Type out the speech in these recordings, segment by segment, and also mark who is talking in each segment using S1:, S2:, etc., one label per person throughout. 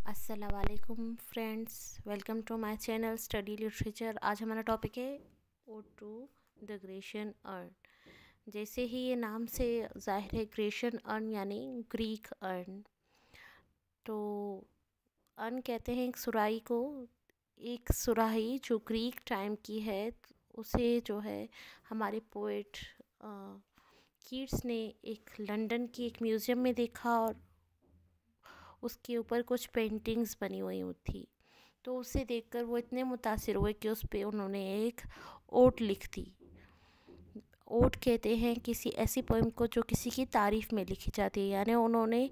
S1: अस्सलामुअलैकुम friends, welcome to my channel study literature. आज हमारा टॉपिक है ode to the Grecian urn. जैसे ही ये नाम से जाहिर है, ग्रेशियन अर्न यानी ग्रीक अर्न। तो अर्न कहते हैं एक सुराही को। एक सुराही जो ग्रीक टाइम की है, उसे जो है हमारे पोएट कीट्स ने एक लंदन की एक म्यूज़ियम में देखा और उसके ऊपर कुछ पेंटिंग्स बनी हुई थी। तो उसे देखकर वो इतने मुतासिर हुए कि उस पे उन्होंने एक ओट लिख दी। ओट कहते हैं किसी ऐसी पोएम को जो किसी की तारीफ़ में लिखी जाती है, यानी उन्होंने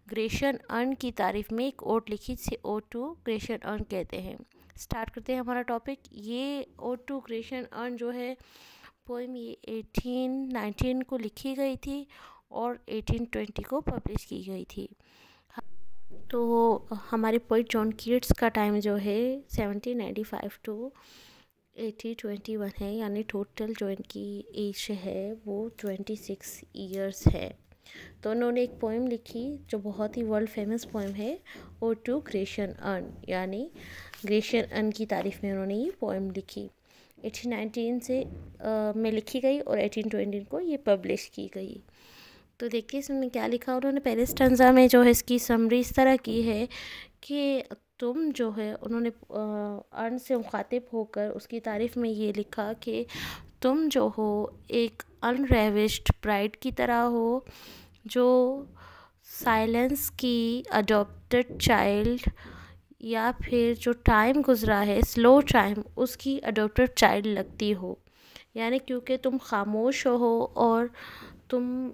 S1: ग्रेशियन अर्न की तारीफ़ में एक ओट लिखी, जिसे ओट टू ग्रेशियन अर्न कहते हैं। स्टार्ट करते हैं हमारा टॉपिक। ये ओट टू ग्रेशियन अर्न जो है पोएम, ये 1819 को लिखी गई थी और 1820 को पब्लिश की गई थी। तो हमारे पोइट जॉन कीट्स का टाइम जो है 1795 टू 1821 है, यानी टोटल जो इनकी एज है वो 26 ईयर्स है। तो उन्होंने एक पोएम लिखी जो बहुत ही वर्ल्ड फेमस पोएम है, ओ टू ग्रेशियन अर्न, यानी ग्रेशियन अर्न की तारीफ़ में उन्होंने ये पोएम लिखी। 1819 से में लिखी गई और 1820 को ये पब्लिश की गई। तो देखिए इसमें क्या लिखा उन्होंने। पहले स्टैंजा में जो है इसकी समरी इस तरह की है कि तुम जो है, उन्होंने अर्न से मुखातिब होकर उसकी तारीफ़ में ये लिखा कि तुम जो हो एक अनरेविश्ड ब्राइड की तरह हो, जो साइलेंस की अडॉप्टेड चाइल्ड, या फिर जो टाइम गुज़रा है स्लो टाइम, उसकी अडॉप्टेड चाइल्ड लगती हो। यानी क्योंकि तुम खामोश हो और तुम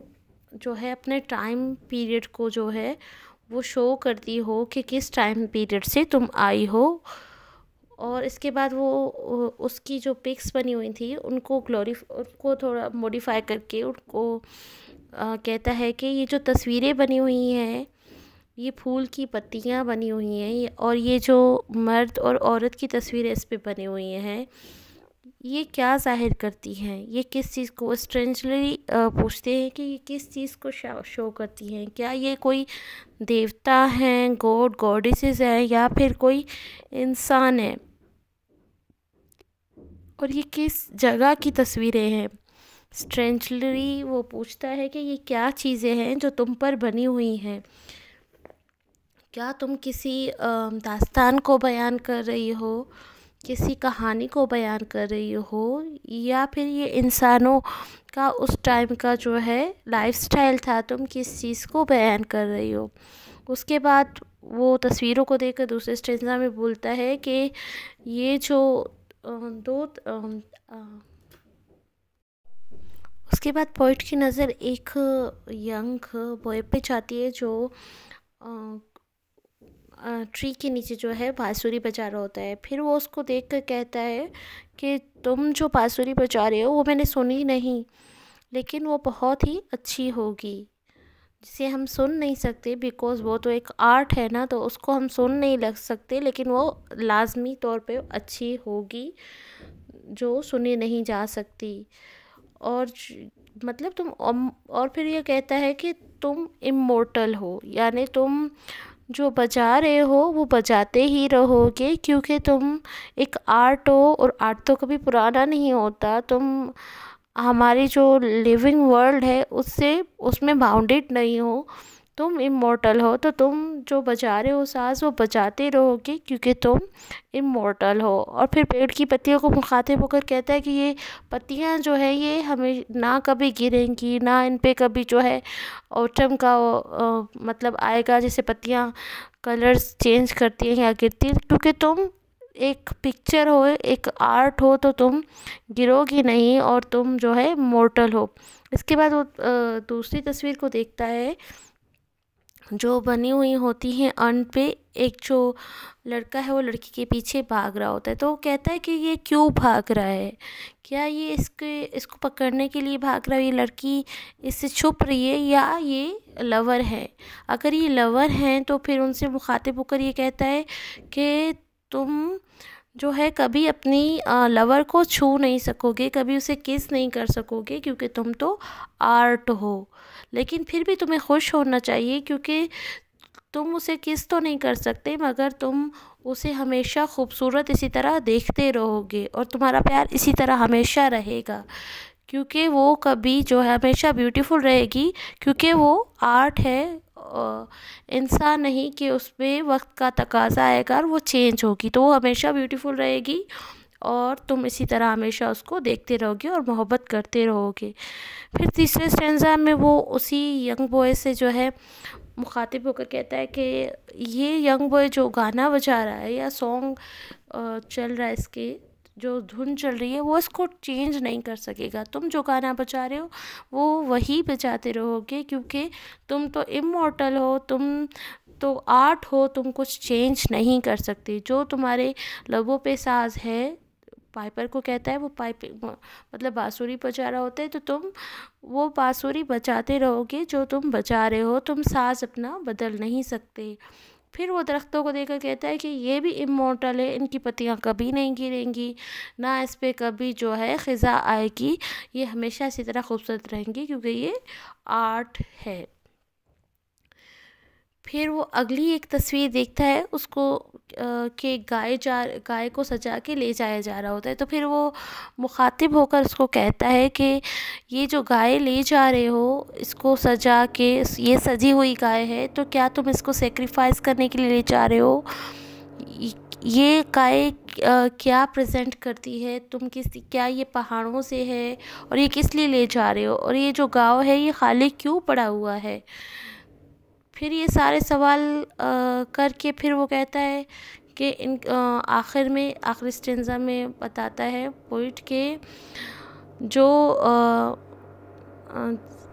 S1: जो है अपने टाइम पीरियड को जो है वो शो करती हो कि किस टाइम पीरियड से तुम आई हो। और इसके बाद वो उसकी जो पिक्स बनी हुई थी उनको थोड़ा मॉडिफाई करके उनको कहता है कि ये जो तस्वीरें बनी हुई हैं, ये फूल की पत्तियां बनी हुई हैं, और ये जो मर्द और औरत की तस्वीरें इस पे बनी हुई हैं, ये क्या जाहिर करती हैं, ये किस चीज़ को, स्ट्रेंजली पूछते हैं कि ये किस चीज़ को शो करती हैं। क्या ये कोई देवता हैं, गॉडेसेस हैं, या फिर कोई इंसान है, और ये किस जगह की तस्वीरें हैं। स्ट्रेंजली वो पूछता है कि ये क्या चीज़ें हैं जो तुम पर बनी हुई हैं। क्या तुम किसी दास्तान को बयान कर रही हो, किसी कहानी को बयान कर रही हो, या फिर ये इंसानों का उस टाइम का जो है लाइफस्टाइल था, तुम किस चीज़ को बयान कर रही हो। उसके बाद वो तस्वीरों को देखकर दूसरे स्टेंजा में बोलता है कि ये जो उसके बाद पोइट की नज़र एक यंग बॉय पे जाती है जो ट्री के नीचे जो है बांसुरी बजा रहा होता है। फिर वो उसको देख कर कहता है कि तुम जो बांसुरी बजा रहे हो वो मैंने सुनी नहीं, लेकिन वो बहुत ही अच्छी होगी, जिसे हम सुन नहीं सकते बिकॉज़ वो तो एक आर्ट है ना, तो उसको हम सुन नहीं लग सकते, लेकिन वो लाजमी तौर पे अच्छी होगी जो सुनी नहीं जा सकती। और मतलब तुम और फिर ये कहता है कि तुम इमोर्टल हो, यानी तुम जो बजा रहे हो वो बजाते ही रहोगे, क्योंकि तुम एक आर्ट हो, और आर्ट तो कभी पुराना नहीं होता। तुम हमारी जो लिविंग वर्ल्ड है उसमें बाउंडेड नहीं हो, तुम इमॉर्टल हो। तो तुम जो बजा रहे हो साज, वो बजाते रहोगे क्योंकि तुम इमॉर्टल हो। और फिर पेड़ की पत्तियों को मुखातिब होकर कहता है कि ये पत्तियां जो है ये हमें ना कभी गिरेंगी, ना इन पे कभी जो है ऑटम का मतलब आएगा, जैसे पत्तियां कलर्स चेंज करती हैं या गिरती हैं, क्योंकि तुम एक पिक्चर हो, एक आर्ट हो, तो तुम गिरोगी नहीं और तुम जो है मोर्टल हो। इसके बाद वो दूसरी तस्वीर को देखता है जो बनी हुई होती हैं अर्न पे। एक जो लड़का है वो लड़की के पीछे भाग रहा होता है, तो वो कहता है कि ये क्यों भाग रहा है, क्या ये इसको पकड़ने के लिए भाग रहा है, ये लड़की इससे छुप रही है, या ये लवर है। अगर ये लवर हैं तो फिर उनसे मुखातिब होकर ये कहता है कि तुम जो है कभी अपनी लवर को छू नहीं सकोगे, कभी उसे किस नहीं कर सकोगे, क्योंकि तुम तो आर्ट हो। लेकिन फिर भी तुम्हें खुश होना चाहिए, क्योंकि तुम उसे किस तो नहीं कर सकते, मगर तुम उसे हमेशा खूबसूरत इसी तरह देखते रहोगे और तुम्हारा प्यार इसी तरह हमेशा रहेगा, क्योंकि वो कभी जो है हमेशा ब्यूटीफुल रहेगी, क्योंकि वो आर्ट है, इंसान नहीं कि उसमें वक्त का तकाजा आएगा और वो चेंज होगी, तो वो हमेशा ब्यूटीफुल रहेगी और तुम इसी तरह हमेशा उसको देखते रहोगे और मोहब्बत करते रहोगे। फिर तीसरे स्टेंजा में वो उसी यंग बॉय से जो है मुखातिब होकर कहता है कि ये यंग बॉय जो गाना बजा रहा है या सॉन्ग चल रहा है, इसके जो धुन चल रही है वो इसको चेंज नहीं कर सकेगा। तुम जो गाना बजा रहे हो वो वही बजाते रहोगे, क्योंकि तुम तो इमॉर्टल हो, तुम तो आर्ट हो, तुम कुछ चेंज नहीं कर सकते। जो तुम्हारे लबों पे साज है, पाइपर को कहता है, वो पाइप मतलब बांसुरी बजा रहा होता है, तो तुम वो बांसुरी बजाते रहोगे जो तुम बजा रहे हो, तुम साज अपना बदल नहीं सकते। फिर वो दरख्तों को देखकर कहता है कि ये भी इमॉर्टल है, इनकी पत्तियां कभी नहीं गिरेंगी, ना इस पे कभी जो है ख़िज़ा आएगी, ये हमेशा इसी तरह खूबसूरत रहेंगी, क्योंकि ये आर्ट है। फिर वो अगली एक तस्वीर देखता है उसको कि गाय को सजा के ले जाया जा रहा होता है। तो फिर वो मुखातिब होकर उसको कहता है कि ये जो गाय ले जा रहे हो, इसको सजा के, ये सजी हुई गाय है, तो क्या तुम इसको सेक्रीफाइस करने के लिए ले जा रहे हो? ये गाय क्या प्रेजेंट करती है, क्या ये पहाड़ों से है और ये किस लिए ले जा रहे हो, और ये जो गाँव है ये खाली क्यों पड़ा हुआ है? फिर ये सारे सवाल करके फिर वो कहता है कि आखिरी स्टेंजा में बताता है पोइट के जो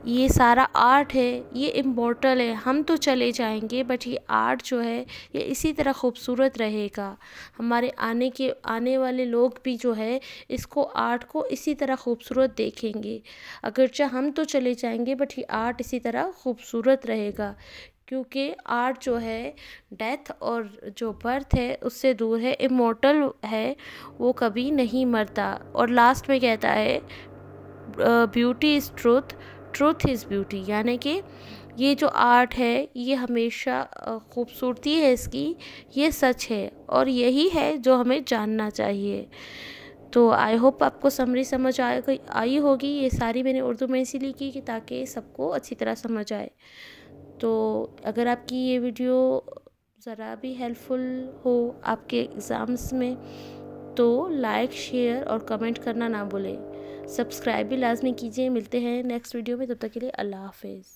S1: ये सारा आर्ट है ये इम्मॉर्टल है, हम तो चले जाएंगे बट ये आर्ट जो है ये इसी तरह खूबसूरत रहेगा। हमारे आने वाले लोग भी जो है इसको आर्ट को इसी तरह खूबसूरत देखेंगे। अगरचे हम तो चले जाएंगे बट ये आर्ट इसी तरह खूबसूरत रहेगा, क्योंकि आर्ट जो है डेथ और जो बर्थ है उससे दूर है, इमॉर्टल है, वो कभी नहीं मरता। और लास्ट में कहता है beauty is truth, truth is beauty, यानी कि ये जो आर्ट है ये हमेशा खूबसूरती है इसकी, ये सच है और यही है जो हमें जानना चाहिए। तो आई होप आपको समरी समझ आई होगी। ये सारी मैंने उर्दू में इसीलिए की कि ताकि सबको अच्छी तरह समझ आए। तो अगर आपकी ये वीडियो ज़रा भी हेल्पफुल हो आपके एग्ज़ाम्स में, तो लाइक, शेयर और कमेंट करना ना भूलें। सब्सक्राइब भी लाजमी कीजिए। मिलते हैं नेक्स्ट वीडियो में, तब तक के लिए अल्लाह हाफिज़।